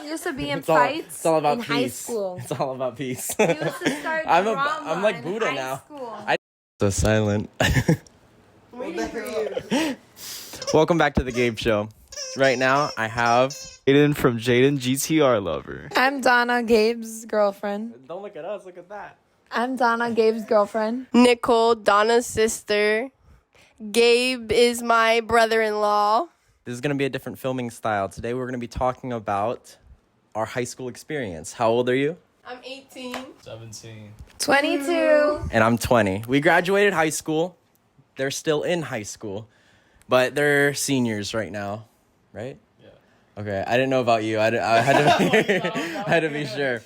used to be in It's fights all about in peace. high school. It's all about peace. He used to start drama I'm like in Buddha high now. School. So silent. Waiting for you. Welcome back to the Gabe Show. Right now, I have Jaden from Jaden GTR Lover. I'm Donna, Gabe's girlfriend. Don't look at us. Look at that. I'm Donna, Gabe's girlfriend. Nicole, Donna's sister. Gabe is my brother-in-law. This is gonna be a different filming style. Today, we're gonna be talking about our high school experience. How old are you? I'm 18. 17. 22. And I'm 20. We graduated high school. They're still in high school, but they're seniors right now, right? Yeah. Okay, I didn't know about you. I had to I had to be sure.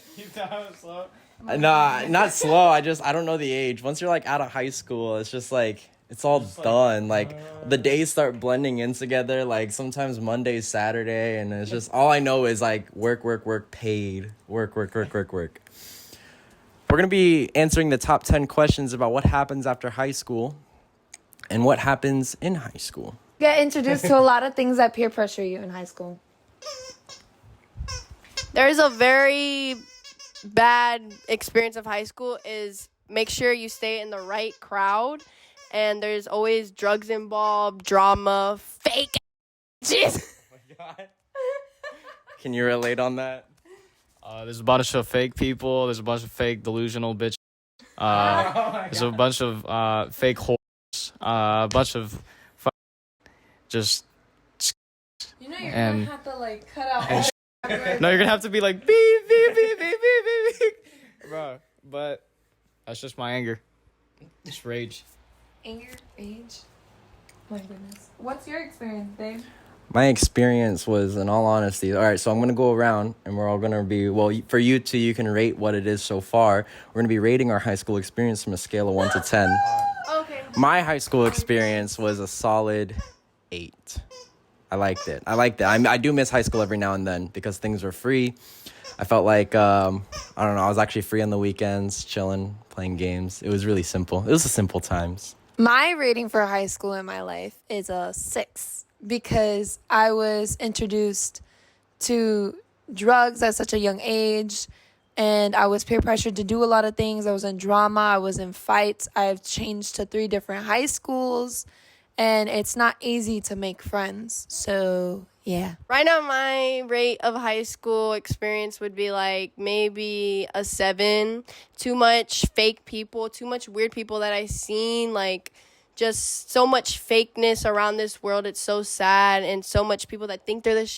Slow. Nah, not slow. I don't know the age. Once you're like out of high school, it's just like it's all done. Like the days start blending in together. Like sometimes Monday's Saturday, and it's just all I know is like work, paid, work. We're gonna be answering the top 10 questions about what happens after high school and what happens in high school. Get introduced to a lot of things that peer pressure you in high school. There's a very bad experience of high school is make sure you stay in the right crowd. And there's always drugs involved, drama, fake. Jeez. Oh my God. Can you relate on that? There's a bunch of fake people. There's a bunch of fake delusional bitches. There's a bunch of fake whores. A bunch of just. You know you're And- gonna have to like cut out all No, you're gonna have to be like beep beep beep beep beep beep, bro. But that's just my anger. Just rage. anger, age. My goodness. What's your experience, babe? My experience was, in all honesty, all right, so I'm going to go around and we're all going to be, well, for you two, you can rate what it is so far. We're going to be rating our high school experience from a scale of 1 to 10. Okay. My high school experience was a solid 8. I liked it. I do miss high school every now and then because things were free. I felt like, I don't know, I was actually free on the weekends, chilling, playing games. It was really simple. It was the simple times. My rating for high school in my life is a 6 because I was introduced to drugs at such a young age and I was peer pressured to do a lot of things. I was in drama, I was in fights. I've changed to 3 different high schools and it's not easy to make friends. So, yeah. Right now, my rate of high school experience would be like maybe a 7. Too much fake people, too much weird people that I've seen, like just so much fakeness around this world. It's so sad, and so much people that think they're this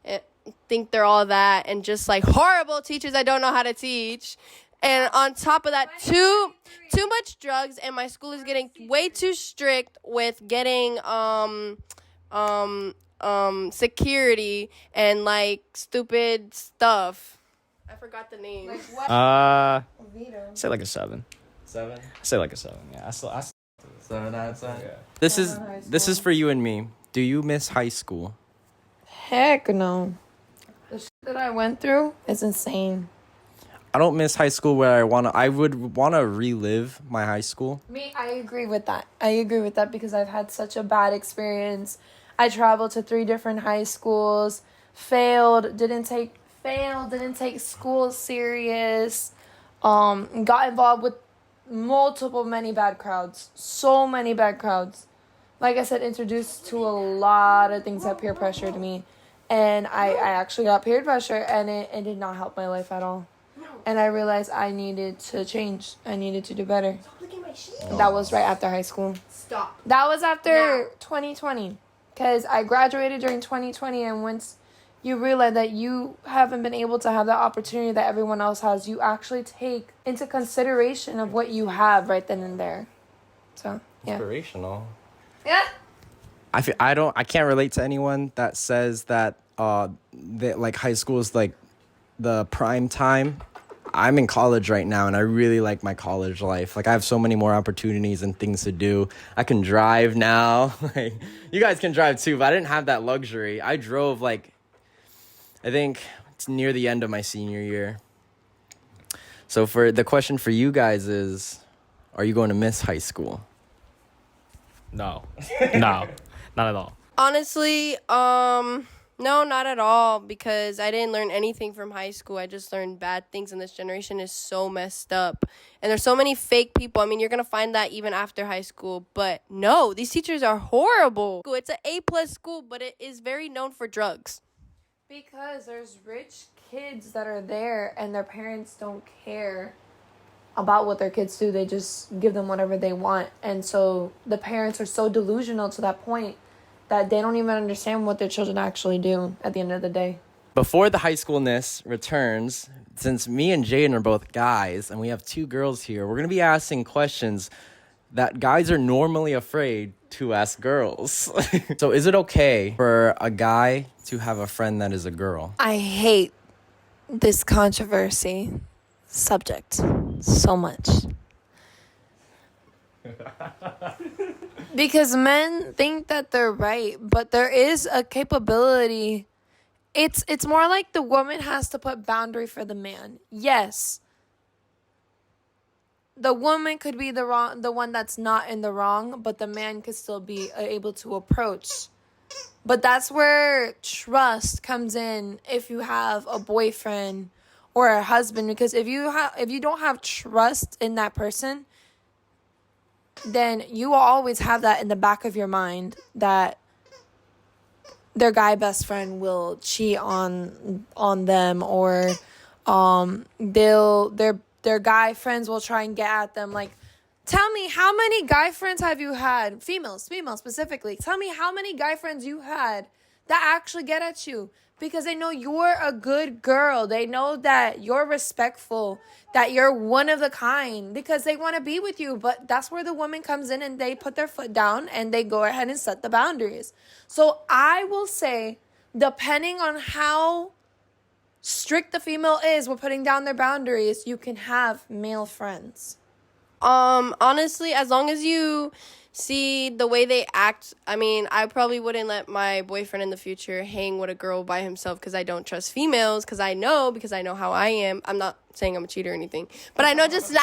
shit, think they're all that, and just like horrible teachers that don't know how to teach. And on top of that, too much drugs, and my school is getting way too strict with getting security and like stupid stuff. I forgot the name. Like what? I say like a 7. 7? I say like a 7. Yeah, I still 7 out of 10. Yeah. This is for you and me. Do you miss high school? Heck no. The shit that I went through is insane. I don't miss high school where I would want to relive my high school. I agree with that because I've had such a bad experience. I traveled to 3 different high schools, didn't take school serious, got involved with many bad crowds, so many bad crowds. Like I said, introduced to a lot of things that peer pressured me, and I actually got peer pressure, and it did not help my life at all. And I realized I needed to change. I needed to do better. That was right after high school. Stop. That was after 2020. Because I graduated during 2020. And once you realize that you haven't been able to have that opportunity that everyone else has, you actually take into consideration of what you have right then and there. So, yeah. Inspirational. Yeah. I can't relate to anyone that says that like high school is like the prime time. I'm in college right now, and I really like my college life. Like, I have so many more opportunities and things to do. I can drive now. Like, you guys can drive too, but I didn't have that luxury. I drove, like, I think it's near the end of my senior year. So for the question for you guys is, are you going to miss high school? No, not at all. Honestly, No, not at all, because I didn't learn anything from high school. I just learned bad things, and this generation is so messed up. And there's so many fake people. I mean, you're going to find that even after high school. But no, these teachers are horrible. It's an A-plus school, but it is very known for drugs. Because there's rich kids that are there and their parents don't care about what their kids do. They just give them whatever they want. And so the parents are so delusional to that point that they don't even understand what their children actually do at the end of the day. Before the high schoolness returns, since me and Jaden are both guys and we have two girls here, we're going to be asking questions that guys are normally afraid to ask girls. So is it okay for a guy to have a friend that is a girl? I hate this controversy subject so much. Because men think that they're right, but there is a capability. It's more like the woman has to put boundary for the man. Yes, the woman could be the one that's not in the wrong, but the man could still be able to approach. But that's where trust comes in if you have a boyfriend or a husband, because if you don't have trust in that person, then you will always have that in the back of your mind that their guy best friend will cheat on them, or their guy friends will try and get at them. Like, tell me, how many guy friends have you had? Females specifically. Tell me how many guy friends you had that actually get at you because they know you're a good girl. They know that you're respectful, that you're one of the kind, because they want to be with you. But that's where the woman comes in and they put their foot down and they go ahead and set the boundaries. So I will say, depending on how strict the female is with putting down their boundaries, you can have male friends. Honestly, as long as you see the way they act, I mean, I probably wouldn't let my boyfriend in the future hang with a girl by himself because I don't trust females, because I know how I am. I'm not saying I'm a cheater or anything, but I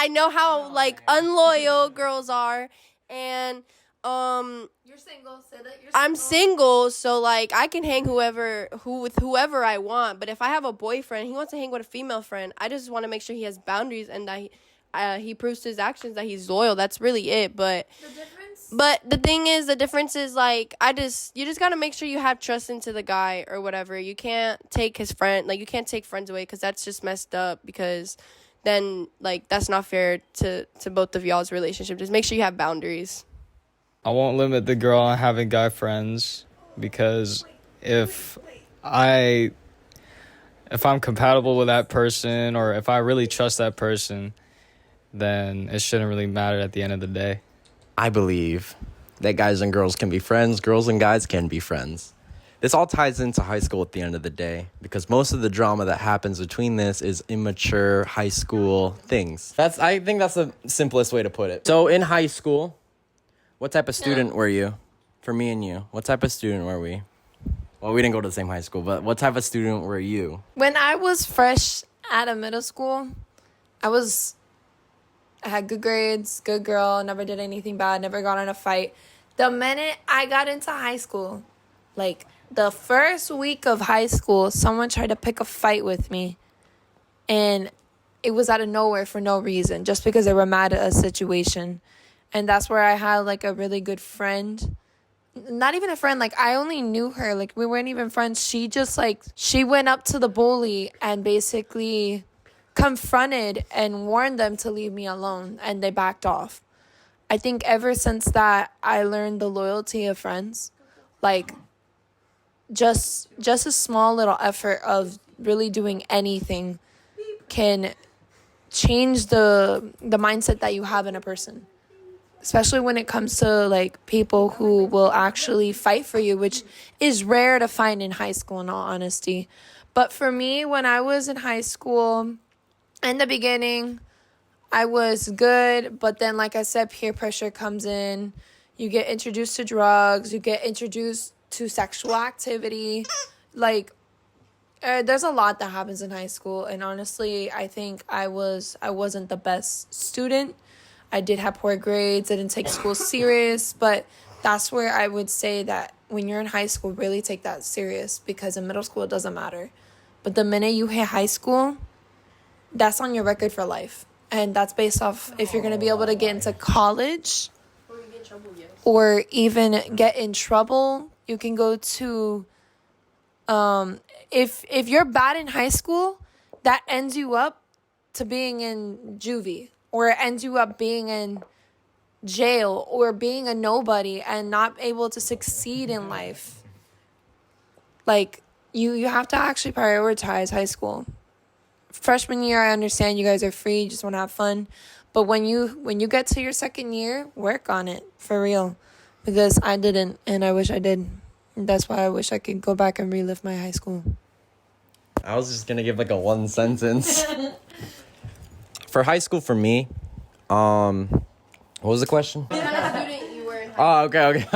know how, like, unloyal girls are. And You're single, say that you're single. I'm single, so, like, I can hang with whoever I want. But if I have a boyfriend, he wants to hang with a female friend, I just want to make sure he has boundaries and that he proves to his actions that he's loyal. That's really it. But the thing is, the difference is, like, you just gotta make sure you have trust into the guy or whatever. You can't take his friend, like, you can't take friends away, because that's just messed up, because then, like, that's not fair to both of y'all's relationship. Just make sure you have boundaries. I won't limit the girl on having guy friends, because if I'm compatible with that person, or if I really trust that person, then it shouldn't really matter at the end of the day. I believe that guys and girls can be friends, girls and guys can be friends. This all ties into high school at the end of the day, because most of the drama that happens between this is immature high school things. I think that's the simplest way to put it. So in high school, what type of student were you? For me and you, what type of student were we? Well, we didn't go to the same high school, but what type of student were you? When I was fresh out of middle school, I had good grades, good girl, never did anything bad, never got in a fight. The minute I got into high school, like the first week of high school, someone tried to pick a fight with me. And it was out of nowhere for no reason, just because they were mad at a situation. And that's where I had, like, a really good friend. Not even a friend, like, I only knew her. Like, we weren't even friends. She just, like, she went up to the bully and basically confronted and warned them to leave me alone, and they backed off. I think ever since that, I learned the loyalty of friends. Like, just a small little effort of really doing anything can change the mindset that you have in a person. Especially when it comes to, like, people who will actually fight for you, which is rare to find in high school, in all honesty. But for me, when I was in high school, in the beginning, I was good, but then, like I said, peer pressure comes in. You get introduced to drugs. You get introduced to sexual activity. Like, there's a lot that happens in high school, and honestly, I think I wasn't the best student. I did have poor grades. I didn't take school serious, but that's where I would say that when you're in high school, really take that serious, because in middle school it doesn't matter. But the minute you hit high school, that's on your record for life. And that's based off if you're going to be able to get into college or even get in trouble. You can go to, if you're bad in high school, that ends you up to being in juvie, or it ends you up being in jail or being a nobody and not able to succeed in life. Like, you have to actually prioritize high school. Freshman year, I understand you guys are free, you just want to have fun. But when you get to your second year, work on it for real. Because I didn't, and I wish I did. That's why I wish I could go back and relive my high school. I was just gonna give like a one sentence. For high school, for me, what was the question? What kind of student you were in high Oh, okay.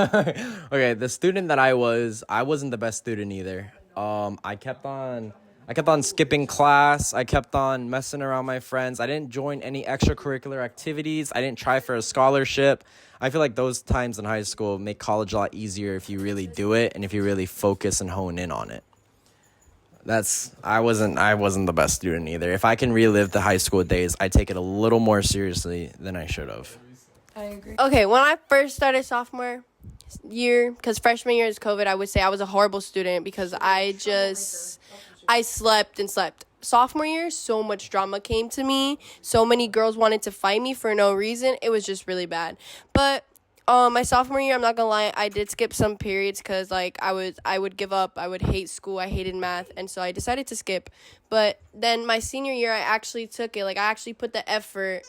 Okay, the student that I wasn't the best student either. I kept on skipping class. I kept on messing around my friends. I didn't join any extracurricular activities. I didn't try for a scholarship. I feel like those times in high school make college a lot easier if you really do it and if you really focus and hone in on it. I wasn't the best student either. If I can relive the high school days, I take it a little more seriously than I should have. I agree. Okay, when I first started sophomore year, because freshman year is COVID, I would say I was a horrible student because I slept and slept. Sophomore year, so much drama came to me. So many girls wanted to fight me for no reason. It was just really bad. But my sophomore year, I'm not gonna lie, I did skip some periods because like I would give up. I would hate school. I hated math, and so I decided to skip. But then my senior year, I actually took it. Like, I actually put the effort.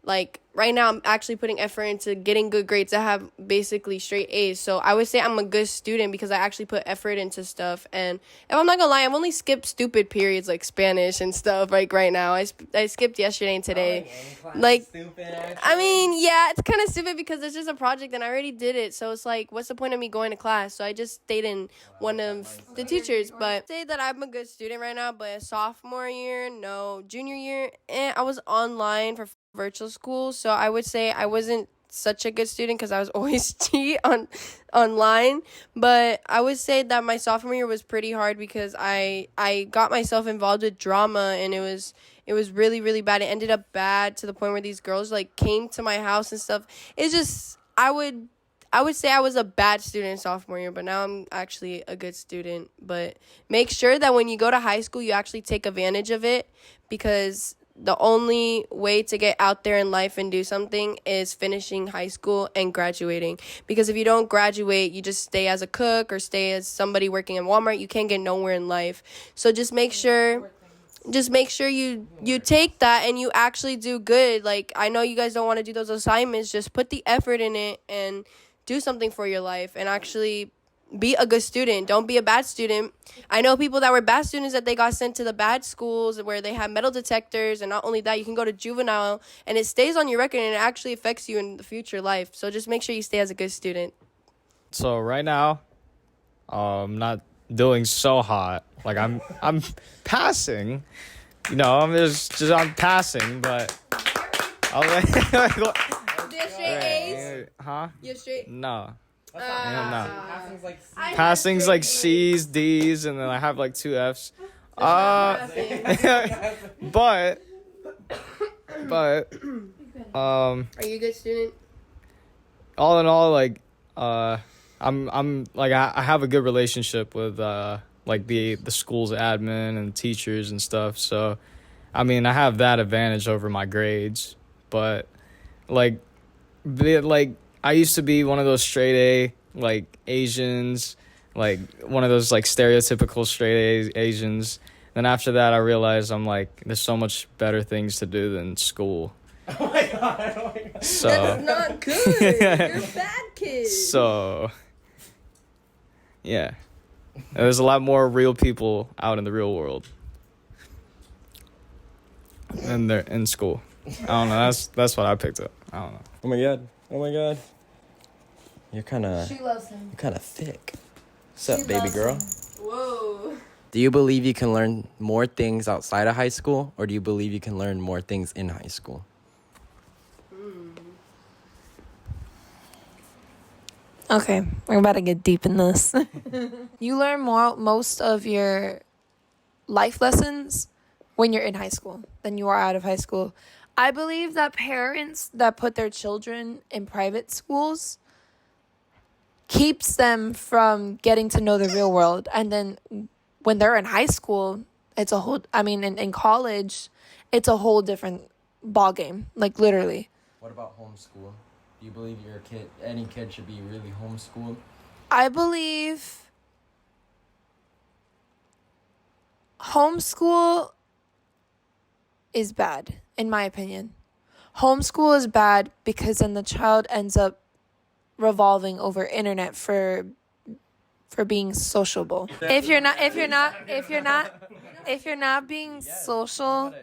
Like, right now, I'm actually putting effort into getting good grades. I have basically straight A's. So I would say I'm a good student because I actually put effort into stuff. And if I'm not going to lie, I've only skipped stupid periods like Spanish and stuff like right now. I skipped yesterday and today. Like, I mean, yeah, it's kind of stupid because it's just a project and I already did it. So it's like, what's the point of me going to class? So I just stayed in one of the teachers. But say that I'm a good student right now, but sophomore year, no. Junior year, I was online for virtual school, so I would say I wasn't such a good student because I was always cheat online. But I would say that my sophomore year was pretty hard because I got myself involved with drama, and it was really, really bad. It ended up bad to the point where these girls like came to my house and stuff. It's just I would say I was a bad student in sophomore year, but now I'm actually a good student. But make sure that when you go to high school, you actually take advantage of it, because the only way to get out there in life and do something is finishing high school and graduating. Because if you don't graduate, you just stay as a cook or stay as somebody working in Walmart. You can't get nowhere in life. So just make sure you take that and you actually do good. Like, I know you guys don't want to do those assignments. Just put the effort in it and do something for your life and actually be a good student. Don't be a bad student. I know people that were bad students that they got sent to the bad schools where they have metal detectors, and not only that, you can go to juvenile and it stays on your record and it actually affects you in the future life. So just make sure you stay as a good student. So right now, I'm not doing so hot. Like, I'm passing. You know, I'm passing, but I'll Do you have straight A's? Huh? You have straight? No. No. Passing's like C's, D's, and then I have like 2 F's. But Are you a good student? all in all, like I'm like I have a good relationship with like the school's admin and teachers and stuff. So I mean, I have that advantage over my grades. But like I used to be one of those straight A, like, Asians, like, one of those, like, stereotypical straight A Asians. Then after that, I realized I'm like, there's so much better things to do than school. Oh my god. So, That's not good. You're a bad kid. So, yeah. And there's a lot more real people out in the real world than they're in school. I don't know. That's what I picked up. I don't know. Oh my god. You're kind of Him. thick. What's up, baby girl? Him. Whoa. Do you believe you can learn more things outside of high school, or do you believe you can learn more things in high school? Okay, we're about to get deep in this. You learn most of your life lessons when you're in high school than you are out of high school. I believe that parents that put their children in private schools keeps them from getting to know the real world. And then when they're in high school, it's a whole, I mean, in college, it's a whole different ball game, like literally. What about homeschool? Do you believe any kid should be really homeschooled? I believe homeschool is bad, in my opinion. Homeschool is bad because then the child ends up revolving over internet for being sociable. If you're not being social,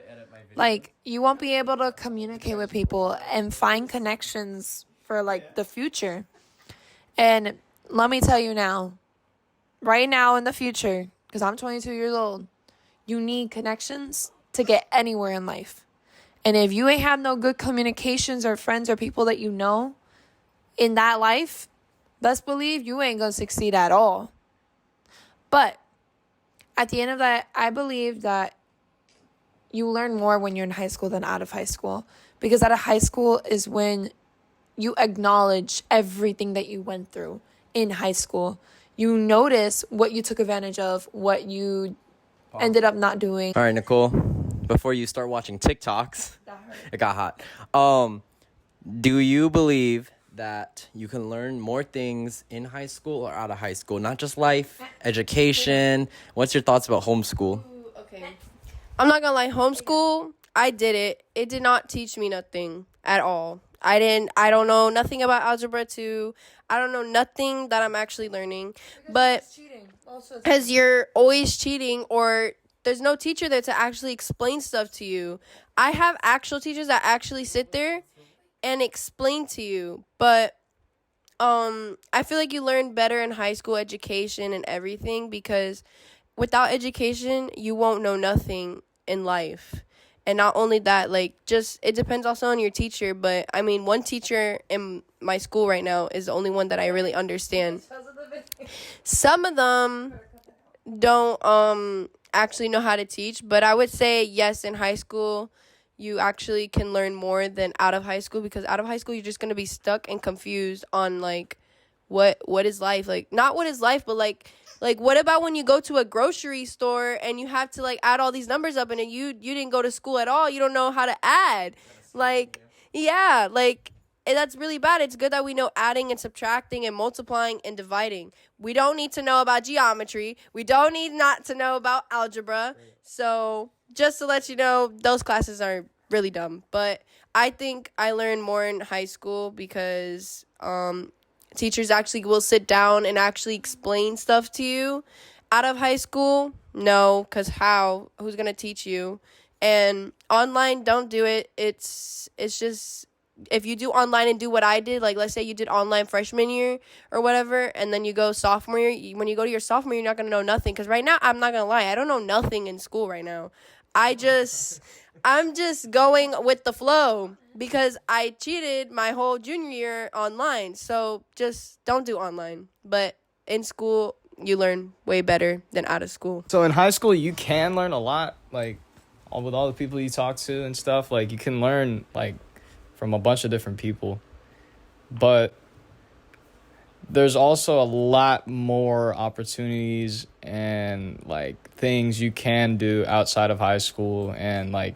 like you won't be able to communicate with people and find connections for like the future. And let me tell you now, right now in the future, because I'm 22 years old, you need connections to get anywhere in life. And if you ain't have no good communications or friends or people that you know in that life, best believe you ain't gonna succeed at all. But at the end of that, I believe that you learn more when you're in high school than out of high school. Because out of high school is when you acknowledge everything that you went through in high school. You notice what you took advantage of, what you ended up not doing. All right, Nicole, before you start watching TikToks, it got hot. Do you believe that you can learn more things in high school or out of high school? Not just life, education. What's your thoughts about homeschool? Okay. I'm not gonna lie, homeschool, I did it. It did not teach me nothing at all. I don't know nothing about algebra 2. I don't know nothing that I'm actually learning. But because you're always cheating, or there's no teacher there to actually explain stuff to you. I have actual teachers that actually sit there and explain to you. But I feel like you learn better in high school education and everything, because without education, you won't know nothing in life. And not only that, like, just, it depends also on your teacher. But, I mean, one teacher in my school right now is the only one that I really understand. Some of them don't actually know how to teach. But I would say, yes, in high school, you actually can learn more than out of high school. Because out of high school, you're just going to be stuck and confused on, like, what is life? Like, not what is life, but, like, what about when you go to a grocery store and you have to, like, add all these numbers up, and then you didn't go to school at all. You don't know how to add. Like, yeah, like, that's really bad. It's good that we know adding and subtracting and multiplying and dividing. We don't need to know about geometry. We don't need not to know about algebra. So just to let you know, those classes are really dumb. But I think I learned more in high school because teachers actually will sit down and actually explain stuff to you. Out of high school, no, because how? Who's going to teach you? And online, don't do it. It's just, if you do online and do what I did, like let's say you did online freshman year or whatever, and then you go sophomore year, when you go to your sophomore year, you're not going to know nothing. Because right now, I'm not going to lie, I don't know nothing in school right now. I'm just going with the flow because I cheated my whole junior year online. So just don't do online. But in school, you learn way better than out of school. So in high school, you can learn a lot, like with all the people you talk to and stuff. Like you can learn like from a bunch of different people. But there's also a lot more opportunities and like things you can do outside of high school, and like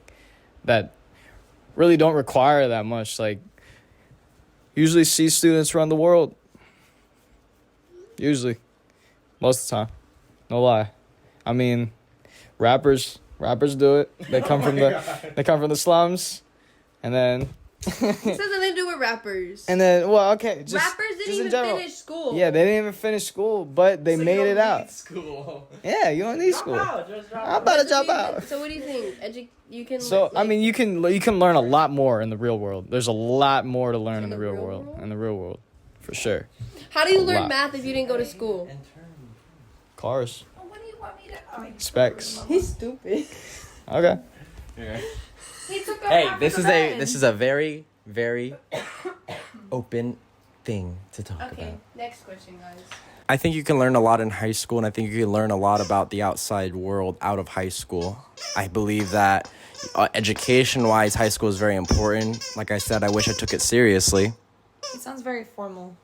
that really don't require that much. Like usually see students around the world. Usually. Most of the time. No lie. I mean, rappers do it. They come from the slums, and then This has nothing to do with rappers. And then, well, okay, just rappers didn't just even finish school. Yeah, they didn't even finish school, but they made it out. School. Yeah, you don't need school. I'm about to drop out. So what do you think? You can. So I mean, you can learn a lot more in the real world. There's a lot more to learn in the real world. In the real world, for sure. How do you learn math if you didn't go to school? Cars. What do you want me to? Specs. He's stupid. Okay. He took Hey, this is a very, very open thing to talk about. Okay, next question, guys. I think you can learn a lot in high school, and I think you can learn a lot about the outside world out of high school. I believe that education-wise, high school is very important. Like I said, I wish I took it seriously. It sounds very formal.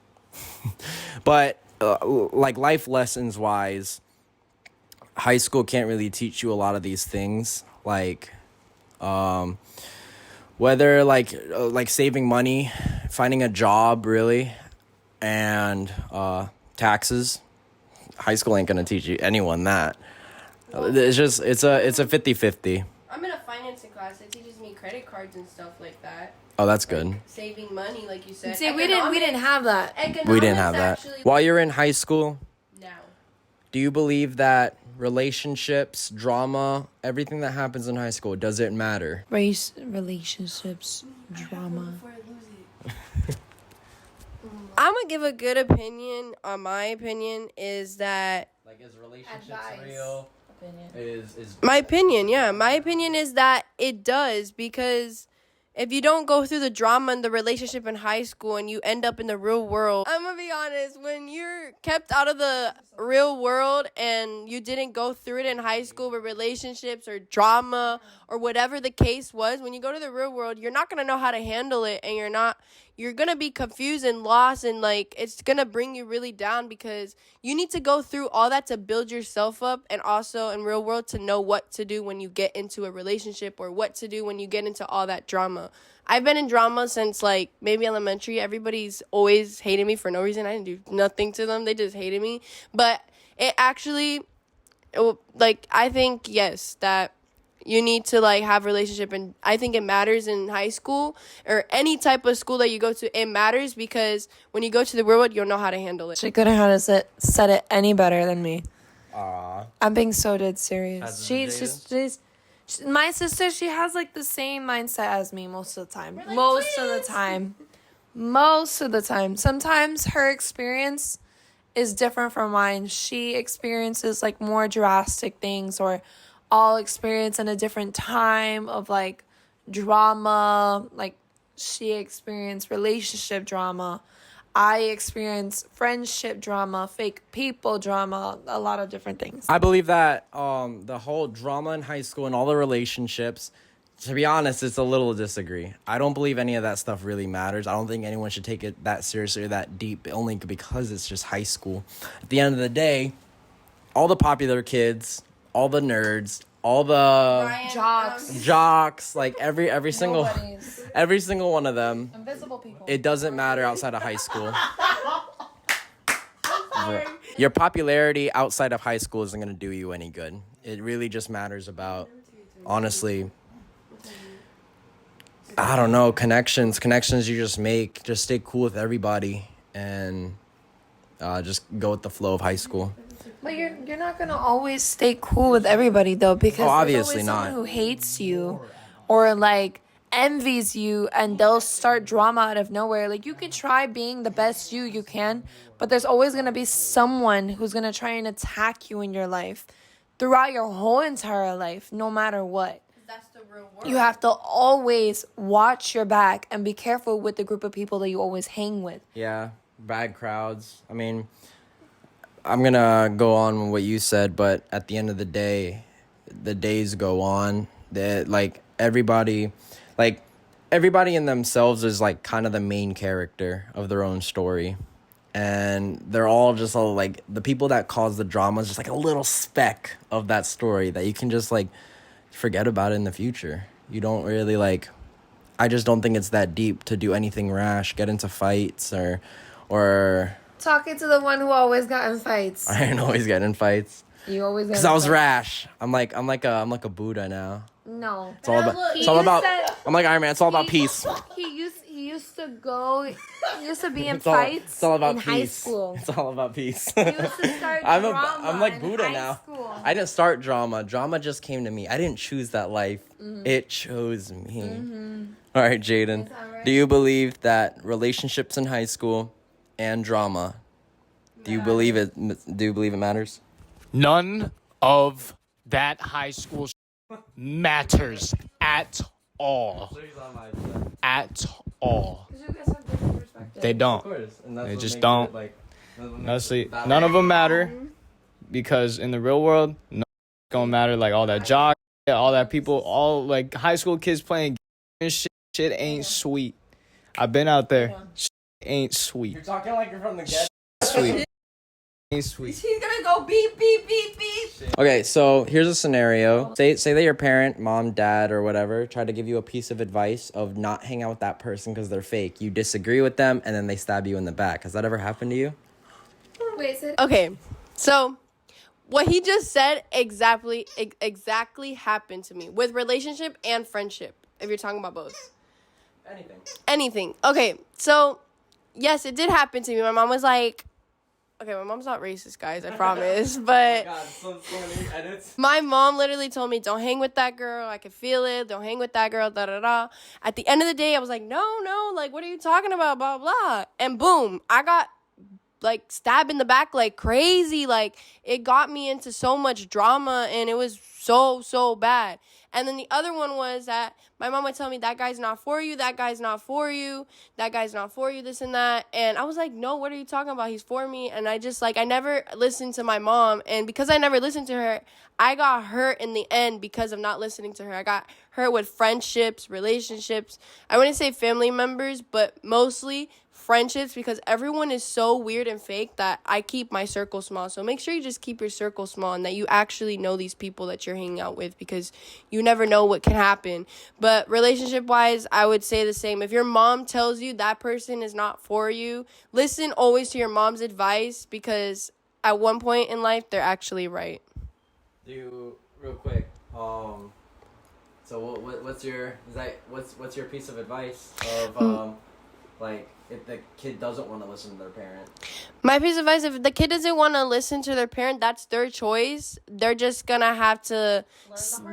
But like life lessons-wise, high school can't really teach you a lot of these things. Like whether like saving money, finding a job, really, and taxes. High school ain't gonna teach you anyone that. It's just it's a 50-50. I'm in a financing class. It teaches me credit cards and stuff like that. Oh, that's good. Saving money, like you said. See, we didn't have that. We didn't have that. While you're in high school, Now. do you believe that relationships, drama, everything that happens in high school, does it matter? Race, relationships, drama. I'm gonna give a good opinion. My opinion is that Like, is relationships Advice. real? Opinion. Is my opinion is that it does, because if you don't go through the drama and the relationship in high school and you end up in the real world, I'm gonna be honest, when you're kept out of the real world and you didn't go through it in high school with relationships or drama or whatever the case was, when you go to the real world, you're not gonna know how to handle it, and you're gonna be confused and lost, and like it's gonna bring you really down, because you need to go through all that to build yourself up, and also in real world to know what to do when you get into a relationship, or what to do when you get into all that drama. I've been in drama since like maybe elementary. Everybody's always hated me for no reason. I didn't do nothing to them. They just hated me. But it actually, like, I think, yes, that you need to like have a relationship, and I think it matters in high school or any type of school that you go to. It matters, because when you go to the real world, you'll know how to handle it. She couldn't have said it any better than me. Aww. I'm being so dead serious. As in She's my sister. She has like the same mindset as me most of the time. like Most of twins. the time. Most of the time. Sometimes her experience is different from mine. She experiences like more drastic things, or all experience in a different time of like drama. Like she experienced relationship drama. I experienced friendship drama, fake people drama, a lot of different things. I believe that the whole drama in high school and all the relationships, to be honest, it's a little disagree. I don't believe any of that stuff really matters. I don't think anyone should take it that seriously or that deep, only because it's just high school. At the end of the day, all the popular kids, all the nerds, all the jocks, like every single one of them, Invisible people. it doesn't matter outside of high school. Your popularity outside of high school isn't going to do you any good. It really just matters about, honestly, I don't know, connections you just make. Just stay cool with everybody, and just go with the flow of high school. But you're not gonna always stay cool with everybody though, because obviously there's always not. someone who hates you or like envies you, and they'll start drama out of nowhere. Like you can try being the best you can, but there's always gonna be someone who's gonna try and attack you in your life throughout your whole entire life, no matter what. That's the real world. You have to always watch your back and be careful with the group of people that you always hang with. Yeah, bad crowds. I mean, I'm going to go on with what you said, but at the end of the day, the days go on. Everybody in themselves is like kind of the main character of their own story. And they're all just all like, the people that cause the drama is just like a little speck of that story that you can just like forget about it in the future. You don't really like, I just don't think it's that deep to do anything rash, get into fights or Talking to the one who always got in fights. I didn't always get in fights. You always got Because I was rash. I'm like a Buddha now. No. It's all about I'm like Iron Man, it's all about peace. He used to be in It's all fights about in peace. high school. It's all about peace. He used to start I'm drama like in Buddha high now. school. I didn't start drama. Drama just came to me. I didn't choose that life. Mm-hmm. It chose me. All right, Jaden. Do you believe that relationships in high school and drama, do you believe it matters? None of that high school matters at all. At all. Because you guys have different perspectives. They don't. Of course. And that's They what just makes don't. It, like, Honestly, none of them matter because in the real world, nothing's gonna matter. Like all that jock, all that people, all like high school kids playing and shit. Shit ain't sweet. I've been out there. Shit ain't sweet. You're talking like you're from the ghetto. Sweet. Ain't sweet. He's gonna go beep, beep, beep, beep. Okay, so here's a scenario. Say that your parent, mom, dad, or whatever, tried to give you a piece of advice of not hang out with that person because they're fake. You disagree with them, and then they stab you in the back. Has that ever happened to you? Wait, say Okay, so what he just said exactly happened to me with relationship and friendship. If you're talking about both. Anything. Okay, so yes, it did happen to me. My mom was like, okay, my mom's not racist, guys, I promise. But my mom literally told me, don't hang with that girl. I can feel it. Don't hang with that girl, da-da-da. At the end of the day, I was like, no, like, what are you talking about, blah, blah. And boom, I got, like, stabbed in the back like crazy. Like, it got me into so much drama, and it was so bad. And then the other one was that my mom would tell me, that guy's not for you, that guy's not for you, that guy's not for you, this and that. And I was like, no, what are you talking about? He's for me. And I just, like, I never listened to my mom. And because I never listened to her, I got hurt in the end because of not listening to her. I got hurt with friendships, relationships. I wouldn't say family members, but mostly friendships, because everyone is so weird and fake that I keep my circle small. So make sure you just keep your circle small and that you actually know these people that you're hanging out with, because you never know what can happen. But relationship wise, I would say the same. If your mom tells you that person is not for you, listen always to your mom's advice, because at one point in life they're actually right. Real quick. So what's your piece of advice of like, if the kid doesn't want to listen to their parent? My piece of advice, if the kid doesn't want to listen to their parent, that's their choice. They're just going to have to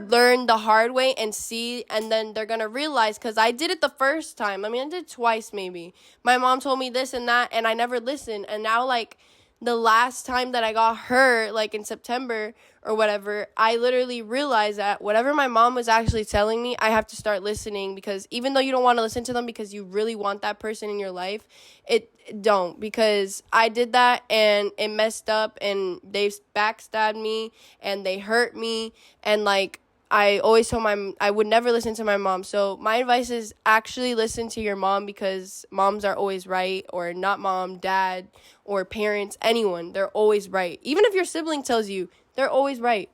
learn the hard way and see, and then they're going to realize, because I did it the first time. I mean, I did it twice maybe. My mom told me this and that, and I never listened. And now, like, the last time that I got hurt, like in September or whatever, I literally realized that whatever my mom was actually telling me, I have to start listening, because even though you don't want to listen to them because you really want that person in your life, it don't, because I did that and it messed up and they backstabbed me and they hurt me, and like, I always told I would never listen to my mom. So my advice is actually listen to your mom, because moms are always right, or not mom, dad, or parents, anyone. They're always right. Even if your sibling tells you, they're always right.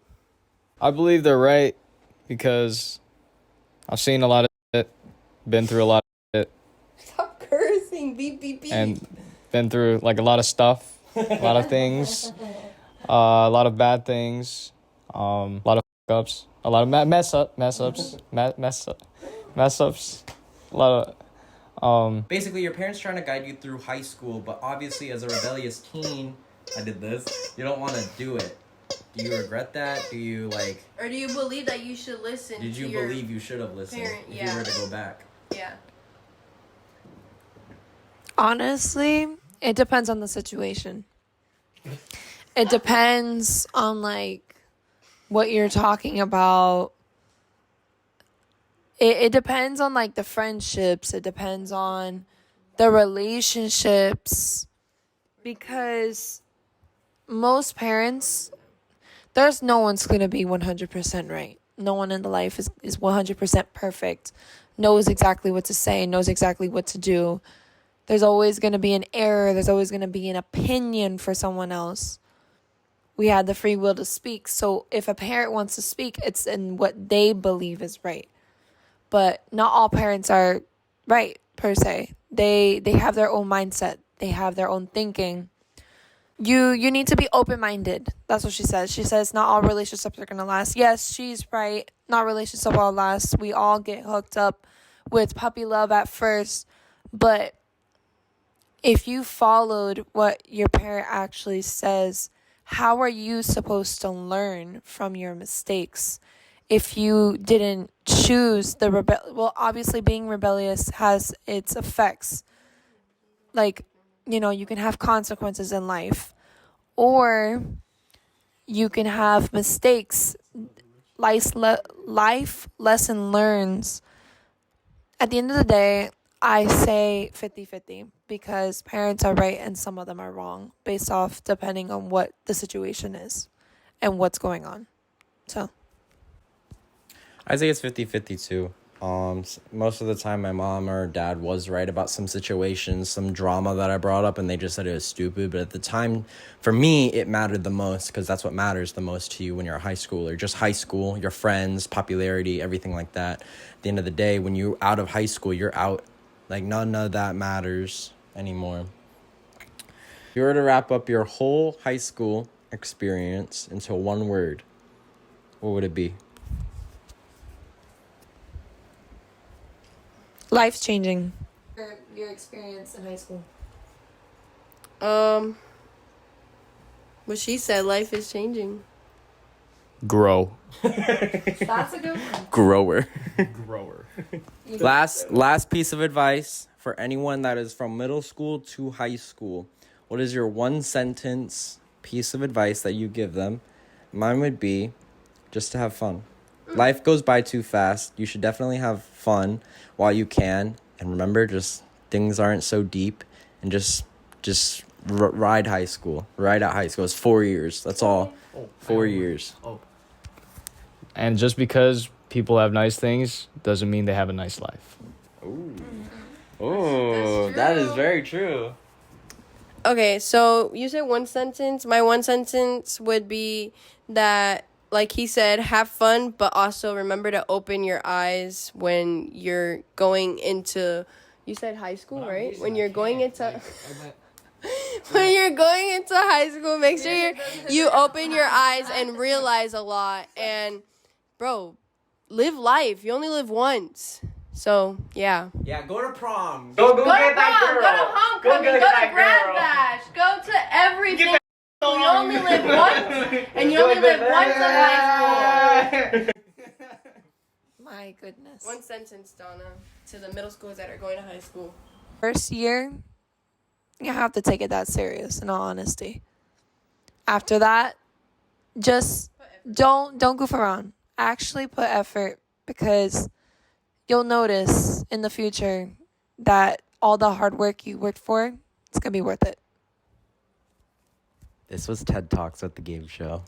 I believe they're right because I've seen a lot of shit, been through a lot of shit. Stop cursing, beep, beep, beep. And been through like a lot of stuff, a lot of things, a lot of bad things, a lot of ups. A lot of mess ups, a lot of, Basically, your parents trying to guide you through high school, but obviously as a rebellious teen, I did this, you don't want to do it. Do you regret that? Do you, like... Or do you believe that you should listen Did you believe you should have listened if you were to go back? Yeah. Honestly, it depends on the situation. It depends on, like, what you're talking about. It depends on, like, the friendships. It depends on the relationships. Because most parents, there's no one's going to be 100% right. No one in the life is 100% perfect. Knows exactly what to say, knows exactly what to do. There's always going to be an error. There's always going to be an opinion for someone else. We had the free will to speak. So if a parent wants to speak, it's in what they believe is right. But not all parents are right, per se. They have their own mindset. They have their own thinking. You need to be open-minded. That's what she says. She says not all relationships are going to last. Yes, she's right. Not relationships all last. We all get hooked up with puppy love at first. But if you followed what your parent actually says, how are you supposed to learn from your mistakes if you didn't choose the well, obviously being rebellious has its effects. Like, you know, you can have consequences in life, or you can have mistakes, life lesson learns. At the end of the day, I say 50-50 because parents are right and some of them are wrong based off depending on what the situation is and what's going on. So, I think it's 50-50 too. Most of the time my mom or dad was right about some situations, some drama that I brought up, and they just said it was stupid. But at the time, for me, it mattered the most because that's what matters the most to you when you're a high schooler. Just high school, your friends, popularity, everything like that. At the end of the day, when you're out of high school, you're out. Like, none of that matters anymore. If you were to wrap up your whole high school experience into one word, what would it be? life's changing. Your experience in high school. What she said, life is changing. Grow. That's a good one. Grower. Grower. Last piece of advice for anyone that is from middle school to high school. What is your one sentence piece of advice that you give them? Mine would be just to have fun. Life goes by too fast. You should definitely have fun while you can. And remember, just things aren't so deep. And just ride high school. Ride out high school. It's 4 years. That's all. 4 years. And just because people have nice things doesn't mean they have a nice life. Oh, that is very true. Okay, so you said one sentence. My one sentence would be that, like he said, have fun, but also remember to open your eyes when you're going into, you said high school, right? When you're going into... When you're going into high school, make sure you open your eyes and realize a lot. And, bro, live life. You only live once. So, yeah. Yeah, go to prom. Go Go to prom, go to homecoming, go to grad bash, go to everything. You only live once, and you only live once in high school. My goodness. One sentence, Donna, to the middle schools that are going to high school. First year, you have to take it that serious, in all honesty. After that, just don't goof around. Actually put effort, because you'll notice in the future that all the hard work you worked for, it's going to be worth it. This was TED Talks at the Gabe Show.